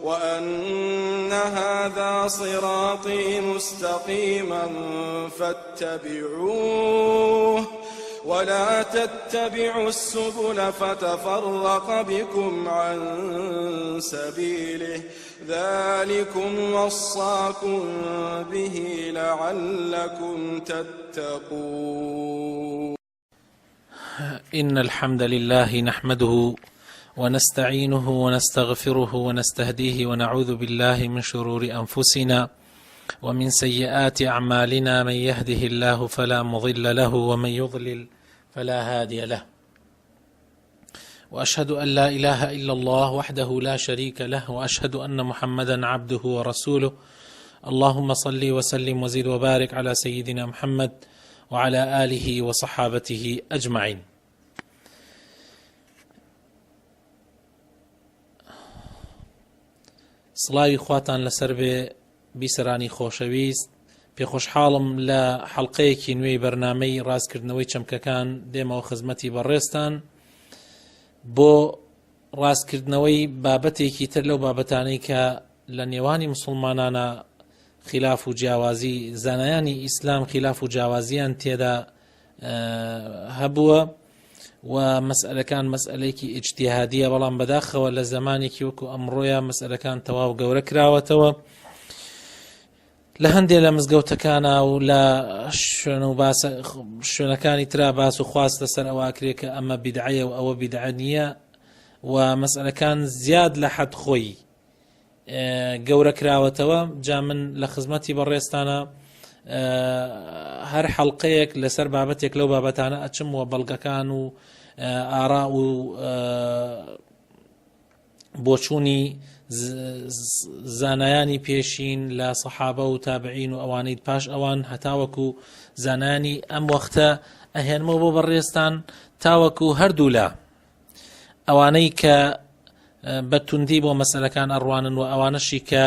وأن هذا صراطي مستقيما فاتبعوه ولا تتبعوا السبل فتفرق بكم عن سبيله ذلكم وصاكم به لعلكم تتقون. إن الحمد لله نحمده ونستعينه ونستغفره ونستهديه ونعوذ بالله من شرور أنفسنا ومن سيئات أعمالنا، من يهده الله فلا مضل له ومن يضلل فلا هادي له، وأشهد أن لا إله إلا الله وحده لا شريك له، وأشهد أن محمدا عبده ورسوله. اللهم صل وسلم وزد وبارك على سيدنا محمد وعلى آله وصحابته أجمعين. سڵاوی خواتان لەسەر بێ بیسەرانی خۆشەویست. پێخۆشحاڵم لە حەڵقەیەکی نوێی بەرنامەی ڕاستکردنەوەی چەمکەکان دێمەوە خزمەتی بەڕێستان بۆ ڕاستکردنەوەی بابەتێکی تر لەو بابەتانەی کە لە نێوانی مسلمانانە خلاف و جیاوازی، زانایانی ئیسلام خلاف و جیاوازیان تێدا هەبووە و مەسئلەکان مەسئلەیەکی ئیجتیهادیە، بەڵام بەداخەوە لە زمانێکی وەکو ئەمڕۆیە مەسئلەکان تەواو گەورە کراوەتەوە. لە هەندێک لە مزگەوتەکانە و لە شوێنەکانی ترا باس و خواست لەسەر ئەواکرێ کە ئەمە بیدعەیە و ئەوە بیدعە نییە، و مەسئلەکان زیاد لە حەد خۆی گەورە کراوەتەوە. جا من لە خزمەتی بەڕێستانە هەر حەڵقەیەک لەسەر بابەتێک لەو بابەتانە ئەچم و بەڵگەکان و ئارا و بۆچوونی زانایانی پێشین لە سەحابە و تابعین و ئەوانەی پاش ئەوان هەتاوەکو زانانی ئەم وەختە ئەهێنمەوە بۆ بەڕێستان تاوەکو هەردوو لە ئەوانەی کە بە توندی بۆ مەسەلەکان ئەڕوانن و ئەوانەشی کە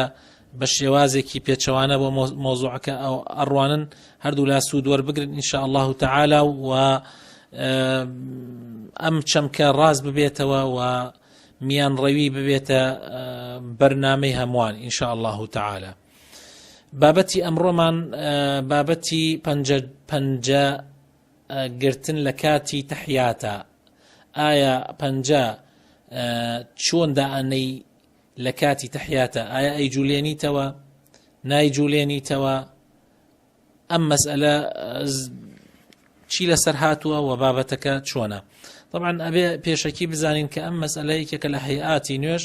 بە شێوازێکی پێچەوانە بۆ مۆزوعەکە ئەو ئەڕوانن، هەردوو لا سوود وەربگرن ئینشاء الله تعالی و ئەم چەمکە ڕاست ببێتەوە و میان ڕەوی ببێتە بەرنامەی هەمووان ئینشاء الله تعالی. بابەتی ئەمڕۆمان بابەتی پەنجە گرتن لە کاتی تەحیاتە. ئایا پەنجە چۆن دائەنەی لە کاتی تەحیاتە؟ ئایا ئەیجوولێنیتەوە نایجوولێنیتەوە؟ ئەم مەسئلە چی لەسەر هاتووە و بابەتەکە چۆنە؟ طبعا ئەبێ پێشەکی بزانین کە ئەم مەسئلەیەکێکە لە هەیئاتی نوێژ،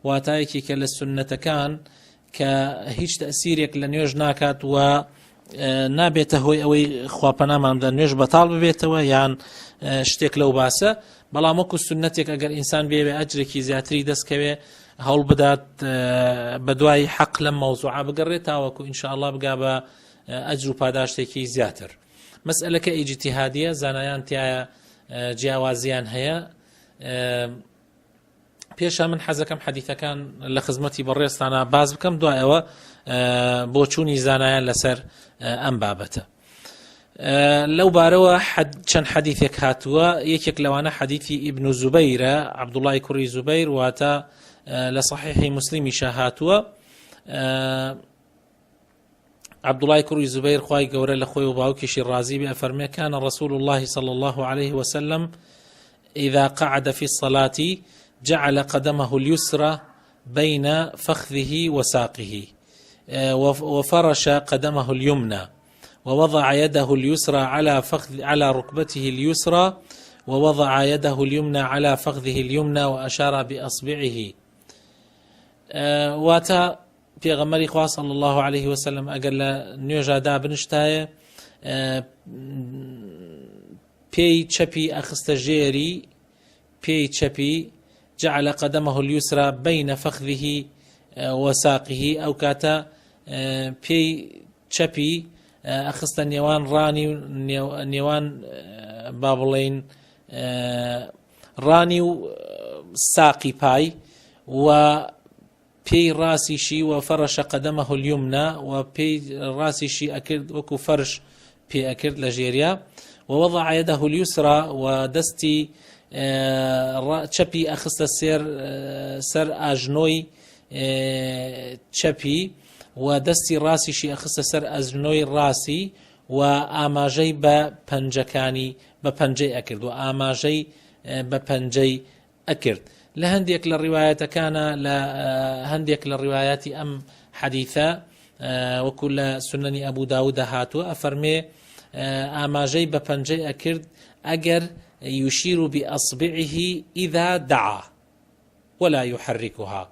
واتایەکێکە لە سونەتەکان کە هیچ تەئسیرێک لە نوێژ ناکات و نابێتە هۆی ئەوەی خواپەناماندا نوێژ بەتاڵ ببێتەوە یان شتێک لەو باسە، بەڵام وەکو سونەتێک ئەگەر ئینسان بێ ئەجرێکی زیاتری دەستکەوێ هەوڵ بدات بە دوای حەق لەم مەوزوعە بگەڕێت تاوەکو ئینشاء الله بگا بە ئەجر و پاداشتێکی زیاتر. مەسئلەکە ئیجتیهادیە، زانایان تایە جیاوازیان هەیە. پێشە من حەزەکەم حەدیثەکان لە خزمەتی بەڕێستانە باز بکەم، دوایەوە بۆ چوونی زانایان لەسەر ئەم بابەتە. لەو بارەوە چەند حەدیثێک هاتووە. یەکێک لەوانە حەدیثی ئیبن زوبەیرە، عەبدوڵای کوڕی زوبەیر، واتە لە صحیحی مسلیمیشە هاتووە. عەبدوڵای کوڕی زوبەیر خوای گەورە لە خۆی و باوکیشی ڕازی بێ ئەفەرمێ كان رسول الله صلى الله عليه وسلم إذا قعد في الصلاة جعل قدمه اليسرى بين فخذه وساقه وفرش قدمه اليمنى ووضع يده اليسرى على ركبته اليسرى ووضع يده اليمنى على فخذه اليمنى وأشار بأصبعه. واتا پێغەمبەری خوا صلی الله عليه وسلم ئەگەر لە نوێژادا بنشتایە پێی چەپی ئەخستە ژێری پێی چەپی جعل قدمه اليسرى بين فخذه وساقه، ئەو کاتە پێی چەپی ئەخستە نێوان ڕانی و نێوان با بڵێین ڕانی و ساقی پای، و پێی ڕاستیشی و فەرەشە قەدەمەه اليمنى و پێی ڕاستیشی ئەکرد وەکو فەرش پێ ئەکرد لە ژێریا، ووضع يده اليسرى و دەستی چەپی ئەخستە سەر ئاژنۆی چەپی و دەستی ڕاستیشی ئەخستە سەر ئەزنۆی ڕاستی و ئاماژەی بە پەنجەکانی بە پەنجەی ئەکرد و ئاماژەی بە پەنجەی ئەکرد. لە هەندێک لە ڕیوایەتەکانە لە هەندێک لە ڕیوایەتی ئەم حەدیثە وەکو لە سنەنی ئەبوو داوودە هاتووە ئەفەرمێ ئاماژەی بە پەنجەی ئەکرد ئەگەر يشير بأصبعه إذا دعا ولا يحركها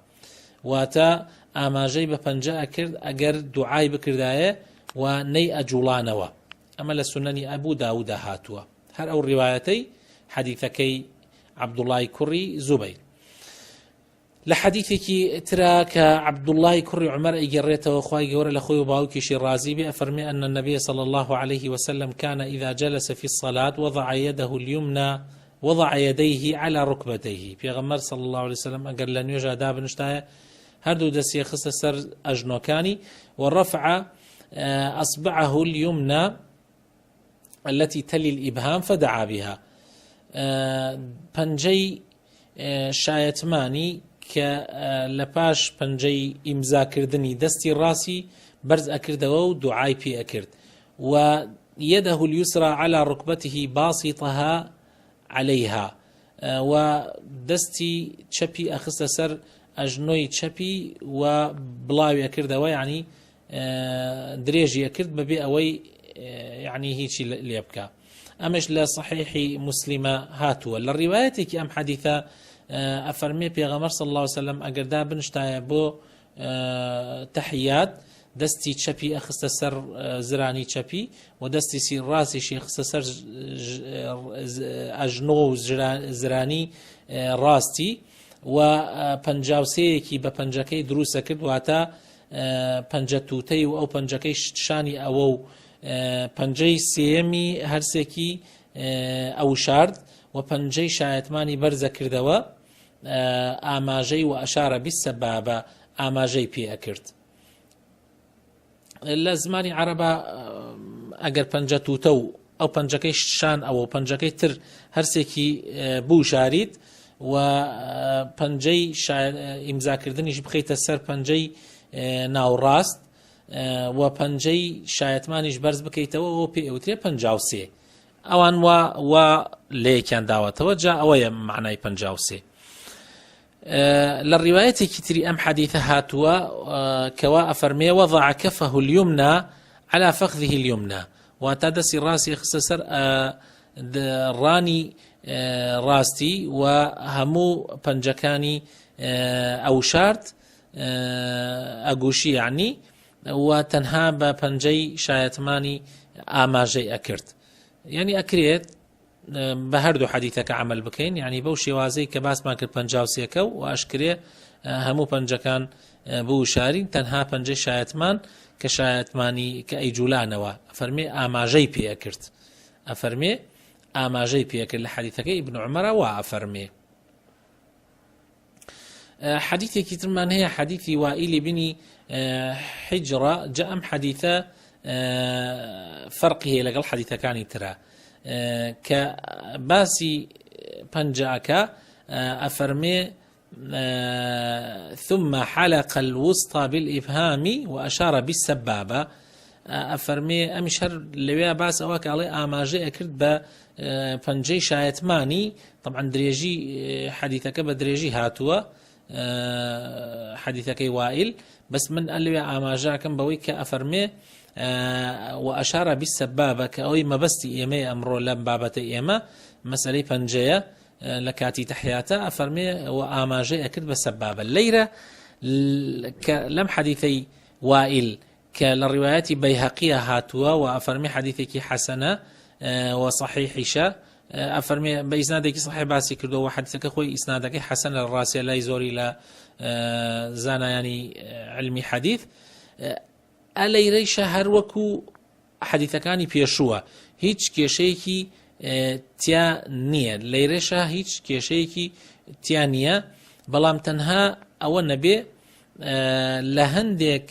واتا ئاماژەی بە پەنجە ئەکرد ئەگەر دوعای بکردایە و نەی ئەجوڵانەوە. ئەمە لە سنەنی ئەبوو داوودە هاتووە. هەر ئەو ڕیوایەتەی حەدیثەکەی عەبدوڵای کوڕی زوبەیر. لە حەدیثێکی ترا کە عەبدوڵای کوڕی عومەر ئەیگەڕێتەوە خوای گەورە لە خۆی و باوکیشی رازی بێ ئەفەرمێ أن النبي صلى الله عليه وسلم كان إذا جلس في الصلاة وضع يده اليمنى وضع يديه على ركبتيه. پێغەمبەر صلى الله عليه وسلم ئەگەر لە نوێژا دابنشتایە هەردوو دەستی خستە سەر ئەژنۆکانی ورفع أصبعه اليمنى التي تلي الإبهام فدعا بها. پەنجەی شایەتمانی کە لە پاش پەنجەی ئیمزاکردنی دەستی ڕاستی بەرز ئەکردەوە و دوعای پێ ئەکرد و يده اليسرى على ركبته باسطها عليها و دەستی چەپی ئەخستە سەر ئەژنۆی چەپی و بڵاوی ئەکردەوە یعنی درێژی ئەکرد بەبێ ئەوەی یعنی هیچی لێ بکە. ئەمەش لە صحیحی موسلیمە هاتووە. لە ڕیوایەتێکی ئەم حەدیثە ئەفەرمێ پێغەمبەر صلی الله عليه وسلم ئەگەر دابنشتایە بۆ تەحیات دەستی چەپی ئەخستە سەر زرانی چەپی و دەستی ڕاستیشی ئەخستە سەر ئەژنۆ و زرانی ڕاستی و پەنجاوسەیەکی بە پەنجەکەی دروستە کرد واتە پەنجە تووتەی و ئەو پەنجەکەی شانی ئەوە و پەنجەی سێیەمی هەرسێکی ئەو شارد و پەنجەی شایەتمانی بەرزە کردەوە ئاماژەی و ئەشارە بیسەبابە ئاماژەی پێ ئەکرد. لە زمانی عەرەبا ئەگەر پەنجە تووتە و ئەو پەنجەکەی شان ئەوە و پەنجەکەی تر هەرسێکی بوو شارید و پەنجەی ئیمزاکردنیش بخەیتە سەر پەنجەی ناوڕاست و پەنجەی شایەتمانیش بەرز بکەیتەوە و پێ ئەوترێ پەنجاوسێ. ئەوان وا لەیەکیان داوەتەوە جا ئەوەیە معنای پەنجاوسێ. لە ڕیوایەتێکی تری ئەم حەدیثە هاتووە کەوا ئەفەرمێ وضع كفه اليمنى على فخذه اليمنى واتە دەستی ڕاستی خستە سەر ڕانی ڕاستی و هەموو پەنجەکانی ئەو شارد ئەگوشی یعنی و تەنها بە پەنجەی شایەتمانی ئاماژەی ئەکرد. یعنی ئەکرێت بە هەردوو حەدیثەکە عمل بکەین یعنی بەو شێوازەی کە باسمان کرد پەنجاوسێکە و ئاشکرێ هەموو پەنجەکان بوو شارین تەنها پەنجەی شایەتمان کە شایەتمانی کە ئەیجوولانەوە ئەفەرمێ ئاماژەی پێ ئەکرد ئەفەرمێ ئاماژەی پێ ئەکرد لە حەدیثەکەی ئیبن عومەرە وا ئەفەرمێ. حەدیثێکی ترمان هەیە حەدیثی وائیل بنی حجرە جا ئەم حەدیثە فەرقی هەیە لەگەڵ حەدیثەکانی ترە کە باسی پەنجەکە ئەفەرمێ ثم حلق الوسطى بالإبهام وأشار بالسبابة ئەفەرمێ ئەمیش هەر لەوێ باس ئەوە کە ئەڵێ ئاماژەی ئەکرد بە پەنجەی شایەتمانی طبعا درێژی حەدیثەکە بە درێژی هاتووە حەدیثەکەی وائیل بەس من ئەلوێ ئاماژاکەم بەوەی کە ئەفەرمێ وأشار بالسبابة كأوي مبستي إيمي أمرو لم بابة إيما مسألة پنجية لكاتي تحياتا أفرمي وآماجي أكد بالسبابة الليلة لم حديثي وائل كالروايات بيهقية هاتوا وأفرمي حديثي حسنة وصحيحشة أفرمي بإسنادك صحيح باسي كردو وحديثك خوي إسنادك حسن الراسي لا يزوري لا زانا يعني علمي حديث ئەلەیرەیشە هەروەکو حەدیثەکانی پێشووە هیچ کێشەیەکی تیا نییە لەیرەشە هیچ کێشەیەکی تیا نییە بەڵام تەنها ئەوە نەبێ لە هەندێک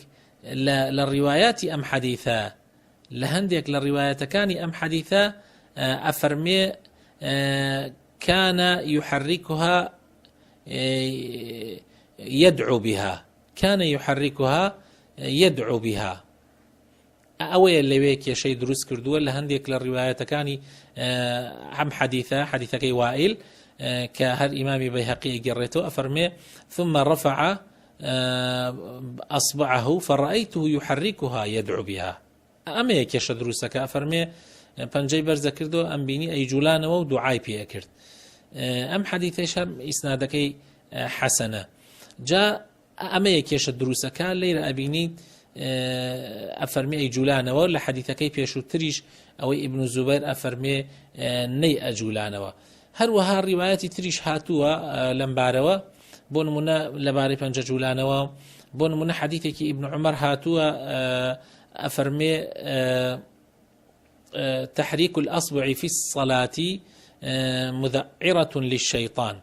لە ڕیوایاتی ئەم حەدیثە لە هەندێک لە ڕیوایەتەکانی ئەم حەدیثە ئەفەرمێ كان يحركها يدعو بها كان يحركها يدعو بها. ئەوەیە لەوەیە کێشەی دروست کردووە لە هەندێک لە ڕیوایەتەکانی هەم حەدیثەکەی وائل کە هەر ئیمامی بەیهەقی گەڕێتەوە ئەفەرمێ ثم رفع أصبعه فرأيته يحركها يدعو بها. ئەمەیە کێشە دروستەکە ئەفەرمێ پەنجەی بەرزە کردو ئەم بینی ئەی جوولانەوە و دوعای پێ کرد. ئەم حەدیثەش هەم ئیسنادەکەی حەسەنە. جا ئەمەیە کێشە دروستەکە لێرە ئەبینیت ئەفەرمێ ئەی جوولانەوە لە حەدیثەکەی پێشووتریش ئەوەی ئیبن زوبەیر ئەفەرمێ نەی ئەجوولانەوە. هەروەها ڕیوایەتی تریش هاتووە لەم بارەوە بۆ نمونە لەبارەی پەنجە جوولانەوە بۆ نمونە حەدیثێکی ئیبن عومەر هاتووە ئەفەرمێ تحريك الأصبع في الصلاة مذعرة للشيطان.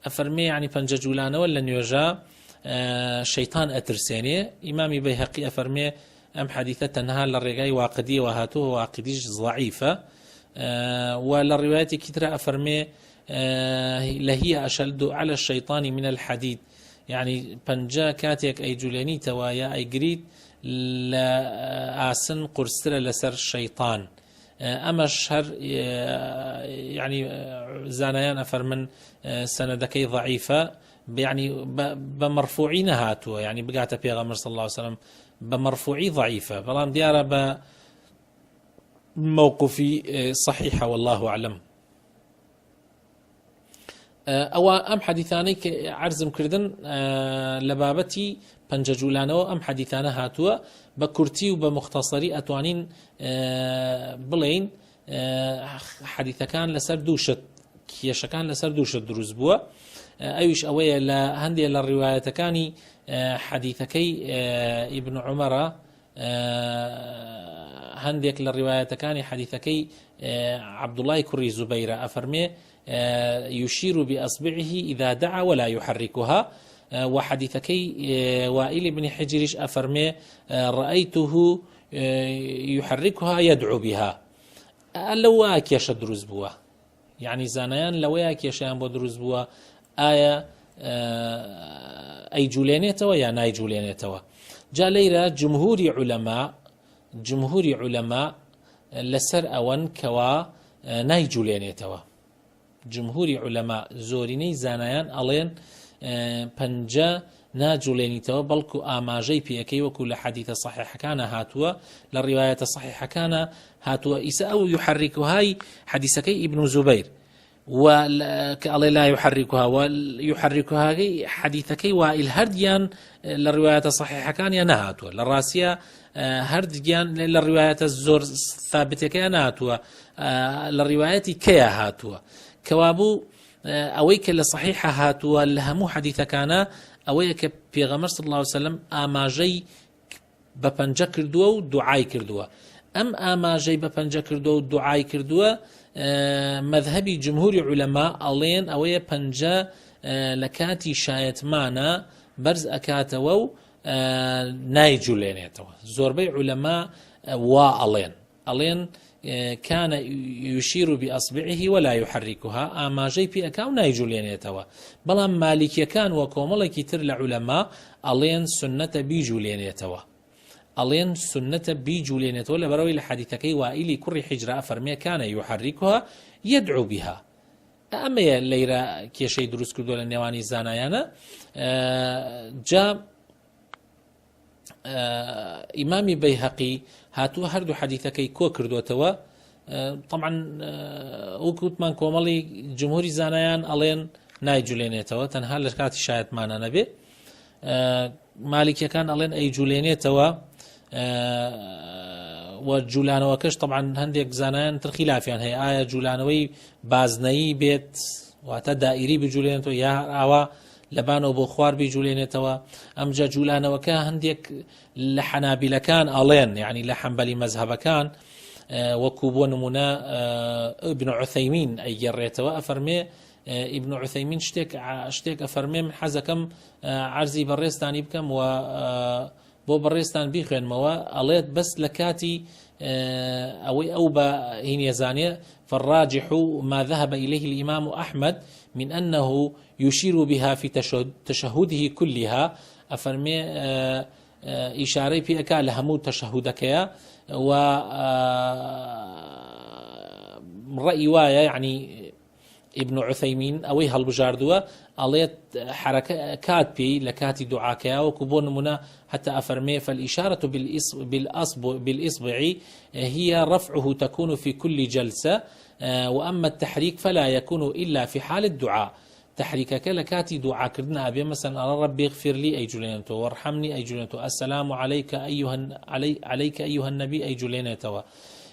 أفرمي يعني پنج جولانه ولا نيوجا شيطان أترسيني. إمامي بيهقي أفرمي أم حديثة تنها للرقاي واقدية وهاتوه واقديش ضعيفة وللرواية كترة أفرمي لهي أشد على الشيطان من الحديد. يعني پنجا كاتيك أي جولاني توايا أي قريد لآسن قرستر لسر الشيطان. أمش هر يعني زانيان أفرمن سندكي ضعيفة يعني بمرفوعين هاتوا يعني بقعت بيغمر صلى الله عليه وسلم بمرفوعي ضعيفة بلام ديارة بموقفي صحيحة والله أعلم. أو أم حديثاني عرزم كردن لبابتي پنج جولانەوە ئەم حەدیثانە هاتووە بە کورتی و بە مختصری ئەتوانین بڵێین حەدیثەکان لەسەر دووشت کێشەکان لەسەر دووشت دروست بووە. ئەویش ئەوەیە لە هەندێک لە ڕیوایەتەکانی حەدیثەکەی ئیبن عومەرە هەندێک لە ڕیوایەتەکانی حەدیثەکەی عەبدوڵای کوڕی زوبەیرە ئەفەرمێ يشير بأصبعه إذا دعا ولا يحركها. وحديثكي وائل بن حجرش أفرمي رأيته يحركها يدعو بها. لواك يشد دروز بوا يعني زانيان لواك يشان بو دروز بوا آية أي جولينيتوا يا ناي جولينيتوا. جا ليرا جمهور علماء لسر أون كوا ناي جولينيتوا. جمهور علماء زوريني زانيان ألين پەنجە ناجوڵێنیتەوە بەڵکو ئاماژەی پێەکەی وەکو لە حەدیثە صحیحەکانە هاتووە لە ڕیوایەتە صحیحەکانە هاتووە ئیسا ئەو یحرکوهای حەدیثەکەی ئیبن زوبەیر و کە ئەڵێ لا یحرکوها و یحرکوهاگەی حەدیثەکەی وائل هەردیان لە ڕیوایەتە صحیحەکانیان نەهاتووە لە ڕاستیە هەردیان لە ڕیوایەتە زۆر ثابتەکەیان نهاتووە لە ڕیوایەتی کەیە هاتووە کەوابوو ئەوەی کە لە صحیحە هاتووە لە هەموو حەدیثەکانە ئەوەیە کە پێغەمبەر صلی الله علیه وسلم ئاماژەی بە پەنجە کردووە و دوعای کردووە. ئەم ئاماژەی بە پەنجە کردووە و دوعای کردووە مەذهبی جمهوری عولەما ئەڵێن ئەوەیە پەنجە لە کاتی شایەتمانە بەرز ئەکاتەوە و نایجوڵێنێتەوە. زۆربەی عولەما وا ئەڵێن كان يشير بأصبعه ولا يحركها آماجي بي أكاو نايجولينيتوا. بلام مالكي كان وكوملكي تر لعلماء ألين سنة بيجولينيتوا. ألين سنة بيجولينيتوا لبروي لحديثكي وائلي كري حجرة أفرمي كان يحركها يدعو بها. أما ليرا كيشي دروس كردو لنواني زانايانا جاء إمامي بيهقي هاتو هردو حديثكي كو كردوتوا. طبعا وكوتمان كومالي جمهوري زانيان ألين نايجولينيتوا تنها لكاتي شايد معنا نبي مالك كان ألين أي جولينيتوا وجولانوكش طبعا هنديك زانيان ترخلاف يعني هي آية جولانوي بازني بيت واتا دائري بجولينيتوا يا آوا لبانو بۆ خوار بیجوڵێنێتەوە. ئەمجا جوولانەوەکە هەندێک لە حەنابیلەکان ئەڵێن یعنی لە حەمبەلی مەزهەبەکان وەکو بۆ نمونە ئیبن عوثەیمین ئەیگەڕێتەوە ئەفەرمێ ئیبن عوثەیمین شتێک ئەفەرمێ من حەزەکەم عەرزی بەڕێستانی بکەم و بۆ بەڕێستان بیخوێنمەوە ئەڵێت بەس لە کاتی ئەوەی ئەو بە هینێزانێ فالراجح ما ذهب إليه الإمام أحمد من أنه يشير بها في تشهده كلها ئەفەرمێ ئیشارەی پێەکە لە هەموو تەشەهودەکەیە و ڕەئی وایە یعنی ابن عثيمين ئەوەی هەڵبژاردووە ئەڵێت حرەکە کات پێی لە کاتی دوعاکەیە وەکو بۆ نمونە حتى أفرمي فالإشارة بالإصبع هي رفعه تكون في كل جلسة وأما التحريك فلا يكون إلا في حال الدعاء تحريكك لكاتي دعاء كردنا أبي مثلا ربي اغفر لي أي جلينته وارحمني أي جلينته السلام عليك أيها النبي أي جلينته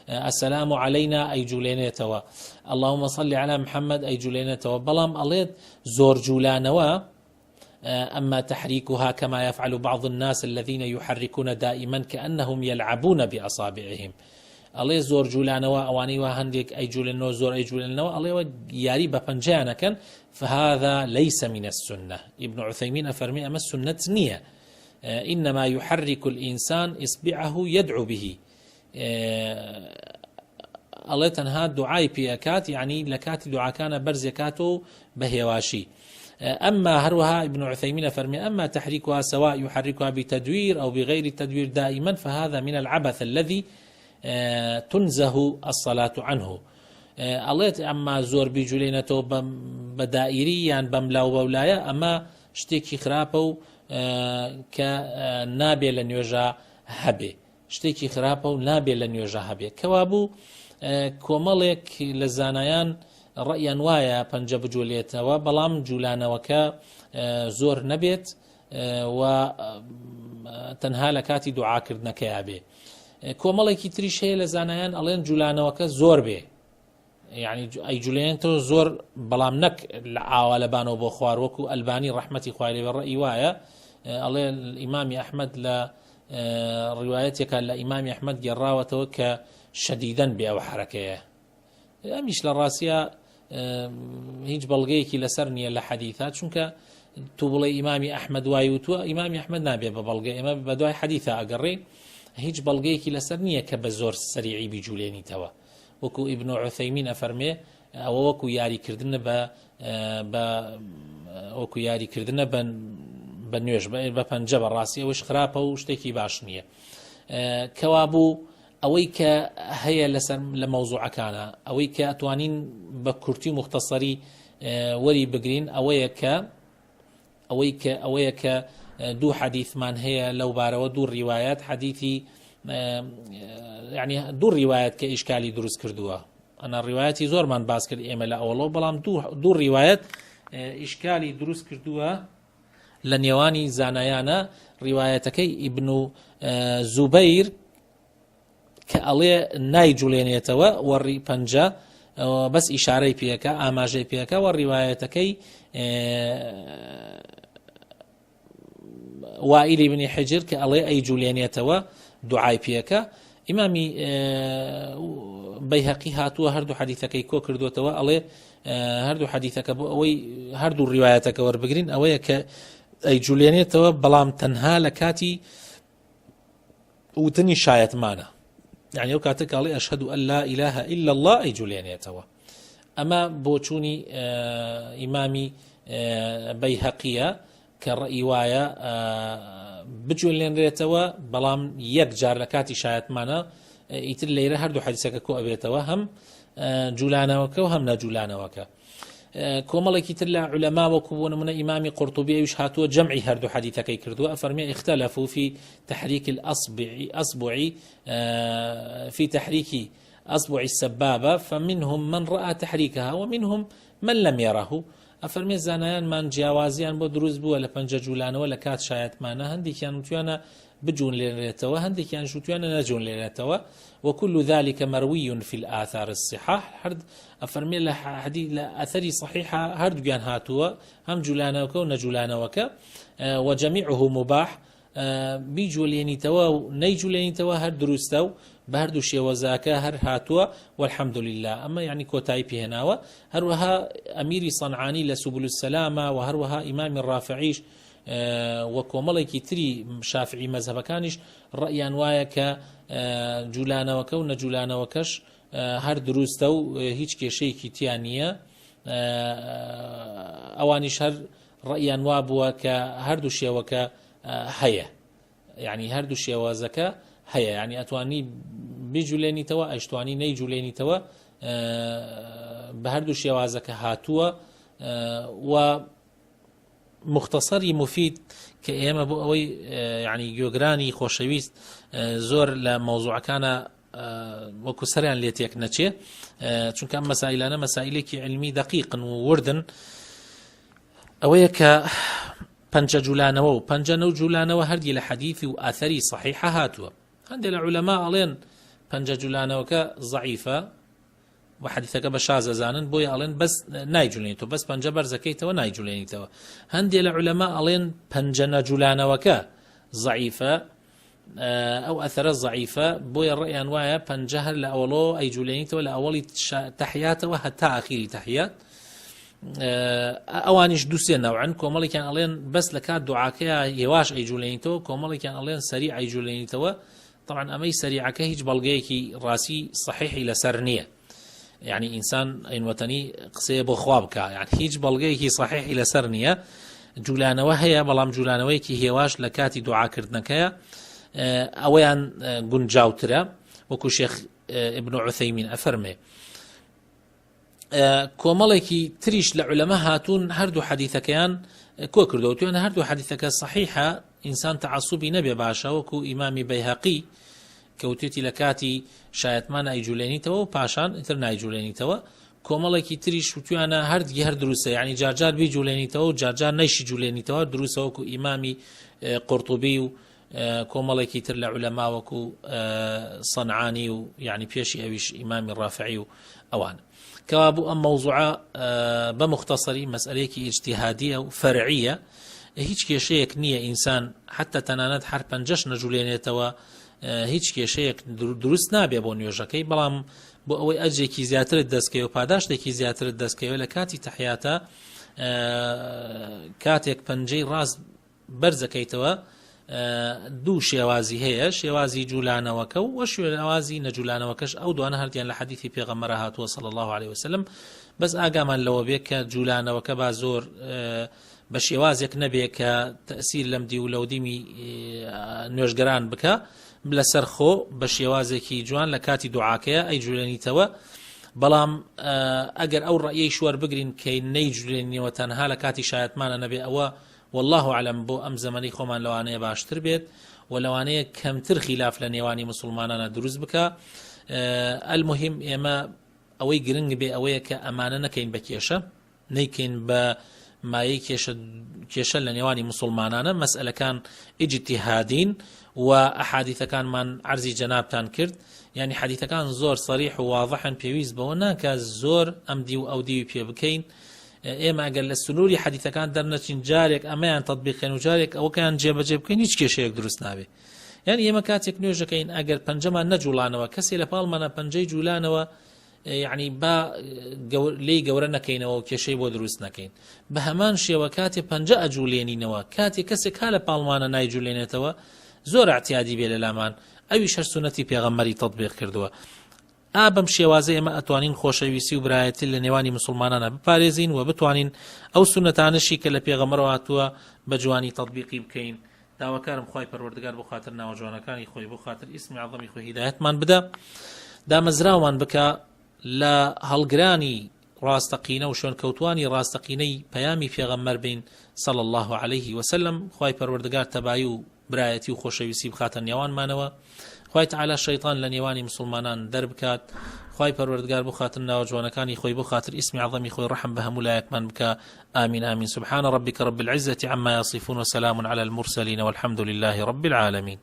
السلام علينا أي جولينيتوا اللهم صل على محمد أي جولينيتوا بلام أليد زور جولانوا أما تحريكها كما يفعل بعض الناس الذين يحركون دائما كأنهم يلعبون بأصابعهم أليد زور جولانوا أواني وهندك أي جولينو زور أي جولينوا أليد ياري بپنجانا كان فهذا ليس من السنة ابن عثيمين أفرمي أما السنة نية إنما يحرك الإنسان إصبعه يدعو به الله تنها دعاي بيكات يعني لكات دعاء كان برزكاته بهواشي أما هروها ابن عثيمين فرمي أما تحريكها سواء يحركها بتدوير أو بغير تدوير دائما فهذا من العبث الذي تنزه الصلاة عنه الله أما زور بجولينته بدائريا بملا وبولايا أما شتيكي خرابه كنابي لن يوجا هبه شتێکی خراپە و نابێت لە نوێژە هەبێت کەوابوو کۆمەڵێک لە زانایان ڕەیان وایە پەنجە بجولێتەوە بەڵام جوولانەوەکە زۆر نەبێت و تەنها لە کاتی دوعاکردنەکەیە بێ کۆمەڵێکی تریش هەیە لە زانایان ئەڵێن جوولانەوەکە زۆر بێ یعنی ئەی جوولێنێتەوە زۆر بەڵام نەک لە ئاوا لەبانەوە بۆ خوار وەکو ئەلبانی ڕەحمەتی خوای لێ بێ ڕەئی وایە ئەڵێ ئیمامی ئەحمەد لە روايتك الإمام أحمد جراوته كشديدا بأو حركة أميش للراسية هيج بلغيكي لسرني لحديثات شنك تبلي إمام أحمد وايوتوا إمام أحمد نابي ببلغي إمام بدوي حديثة أقري هيج بلغيكي لسرني كبزور سريعي بجوليني توا وكو ابن عثيمين أفرمي أو وكو ياري كردن وكو ياري كردن بنوێژ بە پەنجە بەڕاستی ئەوەش خراپە و شتێکی باش نییە کەوابوو ئەوەی کە هەیە لەسەر لە مەوزوعەکانە ئەوەی کە ئەتوانین بە کورتی مختصری وەری بگرین ئەوەیە کە دوو حەدیثمان هەیە لەو بارەوە دوو ڕیوایەت حەدیثی يعني دوو ڕیوایەت کە ئیشکالی دروست کردووە ئەنا ڕیوایەتی زۆرمان باس کرد ئێمە لە ئەوڵەوە بەڵام دوو ڕیوایەت ئیشکالی دروست کردووە لە نێوانی زانایانە ڕیوایەتەکەی ئیبن زوبەیر کە ئەڵێ نایجوڵێنێتەوە وەڕی پەنجە بەس ئیشارەی پێەکە ئاماژەی پێەکە و ڕیوایەتەکەی وائیل بن حجر کە ئەڵێ ئەیجوڵێنێتەوە دوعای پێەکە ئیمامی بەیهەقی هاتووە هەردوو حەدیثەکەی کۆ کردوتەوە ئەڵێ هەردوو حەدیثەکە بۆ ئەوەی هەردوو ڕیوایەتەکە وەربگرین ئەوەیە کە ئەی جوولێنێتەوە بەڵام تەنها لە کاتی وتنی شایەتمانە یعنی ئەو کاتە کاڵێ ئەشهەدو ئەن لا ئیلاهە ئیلا الله ئەی جوولێنێتەوە ئەمە بۆ چوونی ئیمامی بەیهەقیە کە ڕەئی وایە بجوولێنرێتەوە بەڵام یەک جار لە کاتی شایەتمانە ئیتر لەیرە هەردوو حەدیثەکە کۆ ئەبێتەوە هەم جوولانەوەکە و هەم نەجوولانەوەکە كومالك تلا علماء وكون من إمام قرطبي يشهاتوا جمع هردو حديثك كردوا أفرمي اختلفوا في تحريك الأصبع في تحريك أصبع السبابة فمنهم من رأى تحريكها ومنهم من لم يره أفرمي زانيان من جوازيان بدروز بو ولا بنججولان ولا كات شايت معنا هندي كانوا تيانا بجون ليرتوا هندي كان شو تيانا نجون ليرتوا وكل ذلك مروي في الآثار الصحاح هرد أفرمي له حديث أثري صحيحة هرد جان هاتوا هم جولانا وكا ونجولانا وكا وجميعه مباح بيجوليني توا نيجوليني توا هر دروستو بهردو شي وزاكا هر هاتوا والحمد لله أما يعني كوتاي بهناوا هروها أميري صنعاني لسبل السلامة وهروها إمام الرافعيش وكومالكي تري شافعي مذهب كانش رأيان وايا ك جوولانەوەکە و نەجوولانەوەکەش هەر دروستە و هیچ کێشەیەکی تیان نییە ئەوانیش هەر ڕەیان وا بووە کە هەردوو شێوەکە هەیە، یعنی هەردوو شێوازەکە هەیە، یعنی ئەتوانی بیجولێنیتەوە ئەیشتوانی نەیجولێنیتەوە، بە هەردوو شێوازەکە هاتووە. و مختصری مفید کە ئێمە بۆ ئەوەی یعنی گوێگرانی خۆشەویست زۆر لە مەوزوعەکانە وەکو سەریان لێ تێک نەچێ، چونکە ئەم مەسائلانە مەسائلێکی علمی دقیقن و وردن، ئەوەیە کە پەنجە جوولانەوە و پەنجە نەو جوولانەوە هەردی لە حەدیث و ئاثەری صحیحە هاتووە. هەندێک لە عولەما ئەڵێن پەنجە جوولانەوەکە ضعیفە و حەدیثەکە بە شاز ئەزانن، بۆیە ئەڵێن بەس نایجوولێنیتەوە، بەس پەنجە بەرزەکەیتەوە نایجوولێنیتەوە. هەندێک لە عولەما ئەڵێن پەنجە نەجوولانەوەکە ضعیفە، ئەو ئەثەرە ضعیفە، بۆیە ڕێیان وایە پەنجە هەر لە ئەوڵۆ ئەیجوولێنیتەوە لە ئەوڵی تەحیاتەوە هەتا ئاخیری تەحیات. ئەوانیش دووسێ نەوعن، کۆمەڵێکیان ئەڵێن بەس لە کات دوعاکەیە هێواش ئەیجوولێنیتەوە، کۆمەڵێکیان ئەڵێن سەریع ئەیجوولێنیتەوە. طبعا ئەمەی سەریعەکە هیچ بەڵگەیەکی ڕاستی صحیحی لەسەر نییە، يعني ئینسان ئەینوەتەنی قسەیە بۆ خوا بکە، يعني هیچ بەڵگەیەکی صحیحی لەسەر نییە. جوولانەوە هەیە، بەڵام جوولانەوەیەکی هێواش لە کاتی دوعاکردنەکەیە ئەوەیان گونجاوترە، وەکو شێخ ابن عوثەیمین ئەفەرمێ. کۆمەڵێکی تریش لە عولەما هاتوون هەردوو حەدیثەکەیان کۆ کردەوە، توێنە هەردوو حەدیثەکە صحیحە، ئینسان تەعەسوبی نەبێ باشە، وەکو ئیمامی بەیهەقی کەوتێتی لە کاتی شایەتمان ئەیجوولێنیتەوە و پاشان ئیتر نایجوولێنیتەوە. کۆمەڵێکی تریش توانە هەردگی هەر دروستە، یعنی جارجار بیجوولێنیتەوە و جارجار نەیشی جوولێنیتەوە، دروستە، وەکو ئیمامی قورطوبی و کۆمەڵێکی تر لە عولەما وەکو سەنعانی و یعنی پێشی ئەویش ئیمامی ڕافعی و ئەوان. کەوا بوو ئەم مەوزوعە بە مختصری مەسئلەیەکی ئیجتیهادیە و فەرعیە، هیچ کێشەیەک نییە ئینسان حتا تەنانەت هەر پەنجەش نەجوولێنێتەوە، هیچ کێشەیەک دروست نابێ بۆ نوێژەکەی، بەڵام بۆ ئەوەی ئەجێکی زیاترت دەستکەوێ و پاداشتێکی زیاترت دەستکەوێ لە کاتی تەحیاتە، کاتێک پەنجەی ڕاست بەرزەکەیتەوە دوو شێوازی هەیە، شێوازی جوولانەوەکە و شێوازی نەجوولانەوەکەش، ئەو دوانە هەردیان لە حەدیثی پێغەمبەر هاتووە صلی الله عليه وسلم. بەس ئاگامان لەوە بێت کە جوولانەوەکە با زۆر بە شێوازێک نەبێ کە تەئسیر لەم دی و لەودیمی نوێژگەران بکە، لەسەر خۆ بە شێوازێکی جوان لە کاتی دوعاکەیە ئەیجوولێنیتەوە. بەڵام ئەگەر ئەو ڕەیەی شوەر بگرین کە نەیجوولێنیەوە تەنها لە کاتی شایەتمانە نەبێ، ئەوە والله أعلم بۆ ئەم زەمەنی خۆمان لەوانەیە باشتر بێت و لەوانەیە کەمتر خلاف لە نێوانی مسلمانانە دروست بکە. المهم ئێمە ئەوەی گرنگ بێ ئەوەیە کە ئەمانە نەکەین بە کێشە، نەیکەین بە مایەی کێشە لە نێوانی مسلمانانە. مەسئلەکان ئیجتیهادین و ئەحادیثەکانمان عەرزی جەنابتان کرد، یعنی حەدیثەکان زۆر صریح و واضحن، پێویست بەوە ناکە زۆر ئەم دی و ئەو دی پێ بکەین. ئێمە ئەگەر لە سنووری حەدیثەکان دەرنەچین، جارێک ئەمەیان تەطبیقکەین و جارێک ئەوەکەیان جێبەجێ بکەین، هیچ کێشەیەک دروست نابێ. یعنی ئێمە کاتێک نوێژەکەین ئەگەر پەنجەمان نەجوڵانەوە، کەسێ لە پاڵمانە پەنجەی جوولانەوە، یعنی با لی گەورە نەکەینەوە و کێشەی بۆ دروست نەکەین. بە هەمان شێوە کاتێ پەنجە ئەجوولێنینەوە، کاتێک کەسێک کا لە پاڵمانە نایجوولێنێتەوە، زۆر اعتیادی بێ لە لامان، ئەویش هەر سونەتی پێغەمبەری تەطبیق کردووە. بەم شێوازە ئێمە ئەتوانین خۆشەویستی و برایەتی لە نێوانی مسلمانانە بپارێزین و بتوانین ئەو سونەتانشی کە لە پێغەمبەرەوە هاتووە بە جوانی تەطبیقی بکەین. داواکارم خوای پەروەردگار بۆ خاتر ناوەجوانەکانی خۆی، بۆ خاتر ئیسمی عەظەمی خۆی هیدایەتمان بدە، دامەزراومان بکە لە هەڵگرانی ڕاستەقینە و شوێنکەوتوانی ڕاستەقینەی پەیامی پێغەمبەر بین صلی الله عليه وسلم. خوای پەروەردگار تەبایی و برایەتی و خۆشەویستی بخاتە نێوانمانەوە. خوای تعالی شەیطان لە نێوانی مسلمانان دەربکات. خوای پەروەردگار بۆ خاتر ناوەجوانەکانی خۆی، بۆ خاتر ئیسمی عەظەمی خۆی ڕەحم بە هەموو لایەکمان بکە. آمین آمین. سبحان ربك رب العزة عما يصفون وسلام على المرسلين والحمد لله رب العالمين.